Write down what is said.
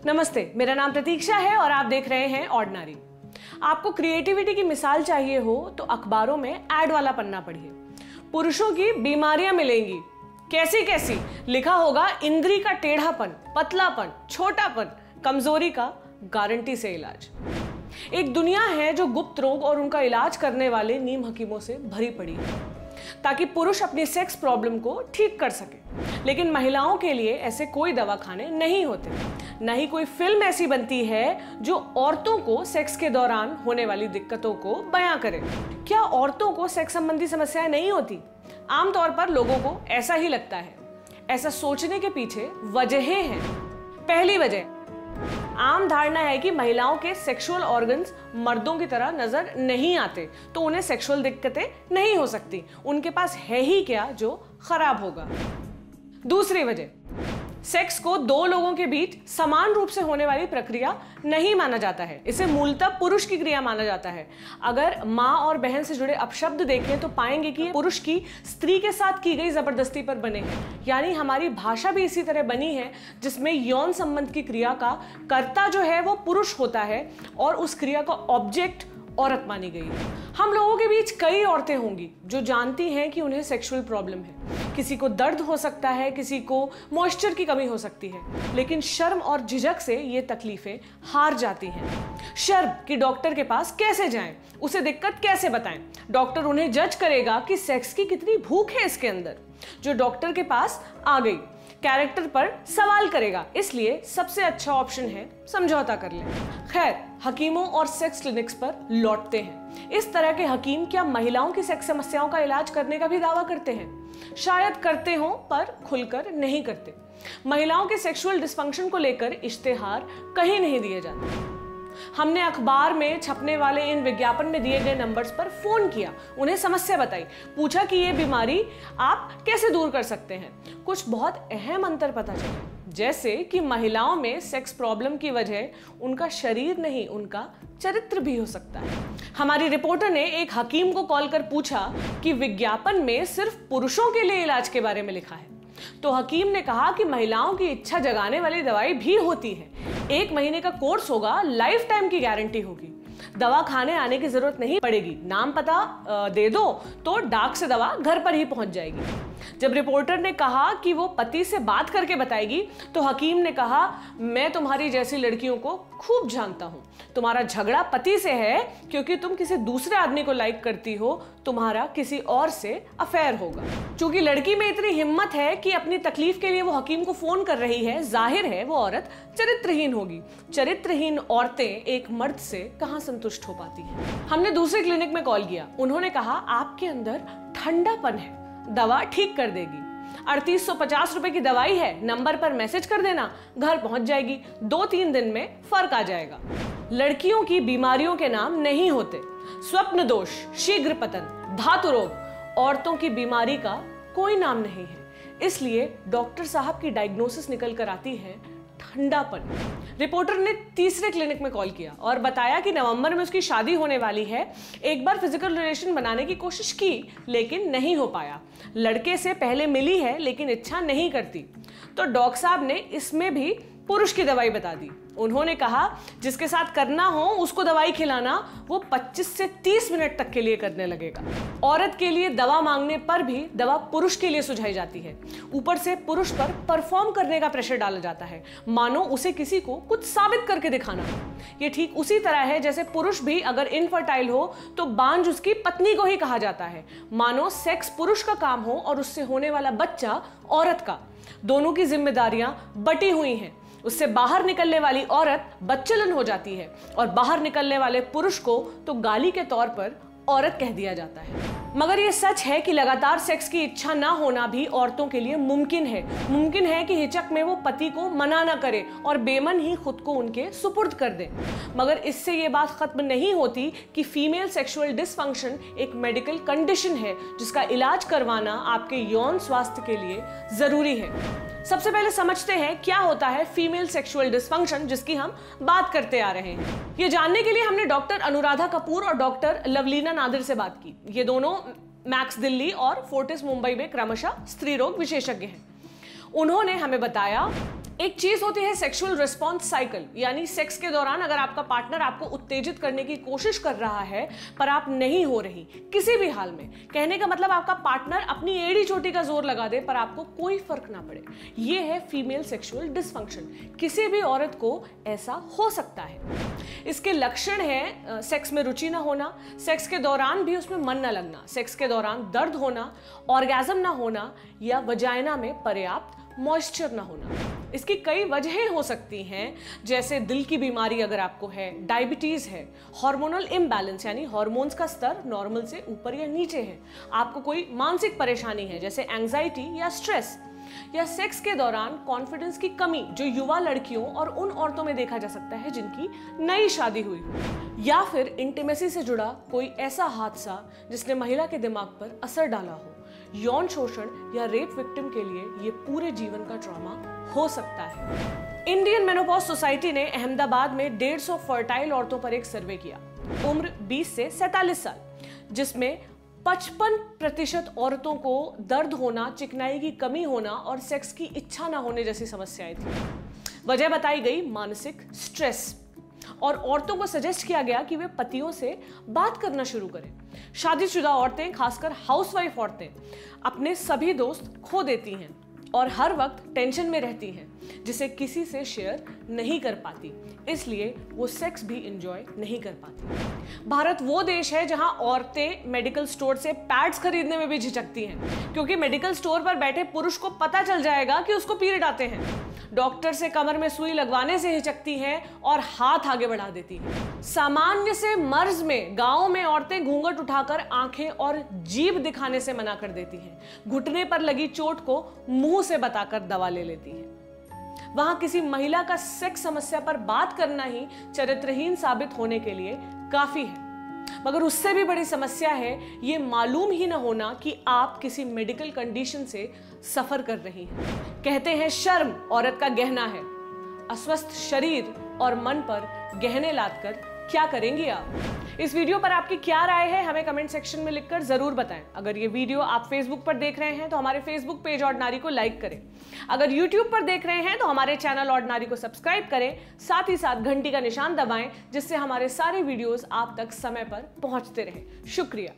नमस्ते, मेरा नाम प्रतीक्षा है और आप देख रहे हैं ऑर्डिनरी। आपको क्रिएटिविटी की मिसाल चाहिए हो तो अखबारों में एड वाला पन्ना पढ़िए। पुरुषों की बीमारियां मिलेंगी, कैसी कैसी लिखा होगा, इंद्री का टेढ़ापन, पतलापन, छोटापन, कमजोरी का गारंटी से इलाज। एक दुनिया है जो गुप्त रोग और उनका इलाज करने वाले नीम हकीमों से भरी पड़ी है ताकि पुरुष अपनी सेक्स प्रॉब्लम को ठीक कर सके। लेकिन महिलाओं के लिए ऐसे कोई दवाखाने नहीं होते, न ही कोई फिल्म ऐसी बनती है जो औरतों को सेक्स के दौरान होने वाली दिक्कतों को बयां करे। क्या औरतों को सेक्स संबंधी समस्याएं नहीं होती? आमतौर पर लोगों को ऐसा ही लगता है। ऐसा सोचने के पीछे वजहें हैं। पहली वजह, आम धारणा है कि महिलाओं के सेक्सुअल ऑर्गन्स मर्दों की तरह नजर नहीं आते, तो उन्हें सेक्सुअल दिक्कतें नहीं हो सकती। उनके पास है ही क्या जो खराब होगा। दूसरी वजह, सेक्स को दो लोगों के बीच समान रूप से होने वाली प्रक्रिया नहीं माना जाता है। इसे मूलतः पुरुष की क्रिया माना जाता है। अगर माँ और बहन से जुड़े अपशब्द देखें तो पाएंगे कि पुरुष की स्त्री के साथ की गई जबरदस्ती पर बने हैं। यानी हमारी भाषा भी इसी तरह बनी है जिसमें यौन संबंध की क्रिया का कर्ता जो है वो पुरुष होता है और उस क्रिया का ऑब्जेक्ट औरत मानी गई है। हम लोगों के बीच कई औरतें होंगी जो जानती हैं कि उन्हें सेक्सुअल प्रॉब्लम है। किसी को दर्द हो सकता है, किसी को मॉइस्चर की कमी हो सकती है, लेकिन शर्म और झिझक से ये तकलीफें हार जाती हैं। शर्म कि डॉक्टर के पास कैसे जाएं, उसे दिक्कत कैसे बताएं। डॉक्टर उन्हें जज करेगा कि सेक्स की कितनी भूख है इसके अंदर, जो डॉक्टर के पास आ गई। कैरेक्टर पर सवाल करेगा, इसलिए सबसे अच्छा ऑप्शन है समझौता कर लें। खैर, हकीमों और सेक्स क्लिनिक्स पर लौटते हैं। इस तरह के हकीम क्या महिलाओं की सेक्स समस्याओं का इलाज करने का भी दावा करते हैं? शायद करते हों, पर खुलकर नहीं करते। महिलाओं के सेक्सुअल डिस्फंक्शन को लेकर इश्तेहार कहीं नहीं दिए जाते। हमने अखबार में छपने वाले इन विज्ञापन में दिए गए नंबर्स पर फोन किया, उन्हें समस्या बताई, पूछा कि ये बीमारी आप कैसे दूर कर सकते हैं। कुछ बहुत अहम अंतर पता चले, जैसे कि महिलाओं में सेक्स प्रॉब्लम की वजह उनका शरीर नहीं, उनका चरित्र भी हो सकता है। हमारी रिपोर्टर ने एक हकीम को कॉल कर पूछा कि विज्ञापन में सिर्फ पुरुषों के लिए इलाज के बारे में लिखा है, तो हकीम ने कहा कि महिलाओं की इच्छा जगाने वाली दवाई भी होती है। 1 महीने का कोर्स होगा, लाइफ टाइम की गारंटी होगी। दवा खाने आने की जरूरत नहीं पड़ेगी, नाम पता दे दो तो डाक से दवा घर पर ही पहुंच जाएगी। जब रिपोर्टर ने कहा कि वो पति से बात करके बताएगी, तो हकीम ने कहा, मैं तुम्हारी जैसी लड़कियों को खूब जानता हूं। तुम्हारा झगड़ा पति से है क्योंकि तुम किसी दूसरे आदमी को लाइक करती हो, तुम्हारा किसी और से अफेयर होगा। चूंकि लड़की में इतनी हिम्मत है कि अपनी तकलीफ के लिए वो हकीम को फोन कर रही है, जाहिर है वो औरत चरित्रहीन होगी। चरित्रहीन औरतें एक मर्द से कहां संतुष्ट हो पाती हैं। हमने दूसरे क्लिनिक में कॉल किया, उन्होंने कहा आपके अंदर ठंडापन है, दवा ठीक कर देगी। 3850 रुपए की दवाई है, नंबर पर मैसेज कर देना, घर पहुंच जाएगी। 2-3 दिन में फर्क आ जाएगा। लड़कियों की बीमारियों के नाम नहीं होते। स्वप्न दोष, शीघ्र पतन, धातु रोग औरतों की बीमारी का कोई नाम नहीं है। इसलिए डॉक्टर साहब की डायग्नोसिस निकल कर आती है ठंडापन। रिपोर्टर ने तीसरे क्लिनिक में कॉल किया और बताया कि नवंबर में उसकी शादी होने वाली है। एक बार फिजिकल रिलेशन बनाने की कोशिश की लेकिन नहीं हो पाया। लड़के से पहले मिली है लेकिन इच्छा नहीं करती, तो डॉक्टर साहब ने इसमें भी पुरुष की दवाई बता दी। उन्होंने कहा जिसके साथ करना हो उसको दवाई खिलाना, वो 25 से 30 मिनट तक के लिए करने लगेगा। औरत के लिए दवा मांगने पर भी दवा पुरुष के लिए सुझाई जाती है। ऊपर से पुरुष पर परफॉर्म करने का प्रेशर डाला जाता है, मानो उसे किसी को कुछ साबित करके दिखाना हो। ये ठीक उसी तरह है जैसे पुरुष भी अगर इनफर्टाइल हो तो बांझ उसकी पत्नी को ही कहा जाता है, मानो सेक्स पुरुष का काम हो और उससे होने वाला बच्चा औरत का। दोनों की जिम्मेदारियां बटी हुई हैं। उससे बाहर निकलने वाली औरत बच्चलन हो जाती है और बाहर निकलने वाले पुरुष को तो गाली के तौर पर औरत कह दिया जाता है। मगर यह सच है कि लगातार सेक्स की इच्छा ना होना भी औरतों के लिए मुमकिन है। मुमकिन है कि हिचक में वो पति को मना ना करे और बेमन ही खुद को उनके सुपुर्द कर दे। मगर इससे ये बात खत्म नहीं होती कि फीमेल सेक्सुअल डिसफंक्शन एक मेडिकल कंडीशन है जिसका इलाज करवाना आपके यौन स्वास्थ्य के लिए जरूरी है। सबसे पहले समझते हैं क्या होता है फीमेल सेक्सुअल डिसफंक्शन जिसकी हम बात करते आ रहे हैं। ये जानने के लिए हमने डॉक्टर अनुराधा कपूर और डॉक्टर लवलीना नादिर से बात की। ये दोनों मैक्स दिल्ली और फोर्टिस मुंबई में क्रमशः स्त्री रोग विशेषज्ञ हैं। उन्होंने हमें बताया एक चीज होती है सेक्सुअल रिस्पॉन्स साइकिल, यानी सेक्स के दौरान अगर आपका पार्टनर आपको उत्तेजित करने की कोशिश कर रहा है पर आप नहीं हो रही किसी भी हाल में। कहने का मतलब आपका पार्टनर अपनी एड़ी चोटी का जोर लगा दे पर आपको कोई फर्क ना पड़े। यह है फीमेल सेक्सुअल डिसफंक्शन। किसी भी औरत को ऐसा हो सकता है। इसके लक्षण है सेक्स में रुचि ना होना, सेक्स के दौरान भी उसमें मन ना लगना, सेक्स के दौरान दर्द होना, ऑर्गेज्म ना होना या वजाइना में पर्याप्त मॉइस्चर ना होना। इसकी कई वजहें हो सकती हैं, जैसे दिल की बीमारी अगर आपको है, डायबिटीज है, हार्मोनल इम्बैलेंस यानी हार्मोन्स का स्तर नॉर्मल से ऊपर या नीचे है, आपको कोई मानसिक परेशानी है जैसे एंजाइटी या स्ट्रेस, या सेक्स के दौरान कॉन्फिडेंस की कमी जो युवा लड़कियों और उन औरतों में देखा जा सकता है जिनकी नई शादी हुई हो, या फिर इंटीमेसी से जुड़ा कोई ऐसा हादसा जिसने महिला के दिमाग पर असर डाला हो। यौन शोषण या रेप विक्टिम के लिए ये पूरे जीवन का ट्रॉमा हो सकता है। इंडियन मेनोपॉज सोसाइटी ने अहमदाबाद में 150 फर्टाइल औरतों पर एक सर्वे किया, उम्र 20 से 47 साल, जिसमें 55% औरतों को दर्द होना, चिकनाई की कमी होना और सेक्स की इच्छा ना होने जैसी समस्याएं थी। वजह बताई गई मानसिक स्ट्रेस, और औरतों को सजेस्ट किया गया कि वे पतियों से बात करना शुरू करें। शादीशुदा औरतें, खासकर हाउसवाइफ औरतें, अपने सभी दोस्त खो देती हैं और हर वक्त टेंशन में रहती हैं, जिसे किसी से शेयर नहीं कर पाती, इसलिए वो सेक्स भी एंजॉय नहीं कर पाती। भारत वो देश है जहां औरतें मेडिकल स्टोर से पैड्स खरीदने में भी झिझकती हैं, क्योंकि मेडिकल स्टोर पर बैठे पुरुष को पता चल जाएगा कि उसको पीरियड आते हैं। डॉक्टर से कमर में सुई लगवाने से हिचकती हैं और हाथ आगे बढ़ा देती हैं। सामान्य से मर्ज में गांव में औरतें घूंघट उठाकर आंखें और जीभ दिखाने से मना कर देती हैं। घुटने पर लगी चोट को मुंह से बताकर दवा ले लेती हैं। वहां किसी महिला का सेक्स समस्या पर बात करना ही चरित्रहीन साबित होने के लिए काफी है। मगर उससे भी बड़ी समस्या है ये मालूम ही न होना कि आप किसी मेडिकल कंडीशन से सफर कर रही हैं। कहते हैं शर्म औरत का गहना है। अस्वस्थ शरीर और मन पर गहने लादकर क्या करेंगी आप? इस वीडियो पर आपकी क्या राय है हमें कमेंट सेक्शन में लिखकर जरूर बताएं। अगर ये वीडियो आप फेसबुक पर देख रहे हैं तो हमारे फेसबुक पेज ऑर्डिनरी को लाइक करें। अगर यूट्यूब पर देख रहे हैं तो हमारे चैनल ऑर्डिनरी को सब्सक्राइब करें, साथ ही साथ घंटी का निशान दबाएं, जिससे हमारे सारे वीडियोस आप तक समय पर पहुंचते रहें। शुक्रिया।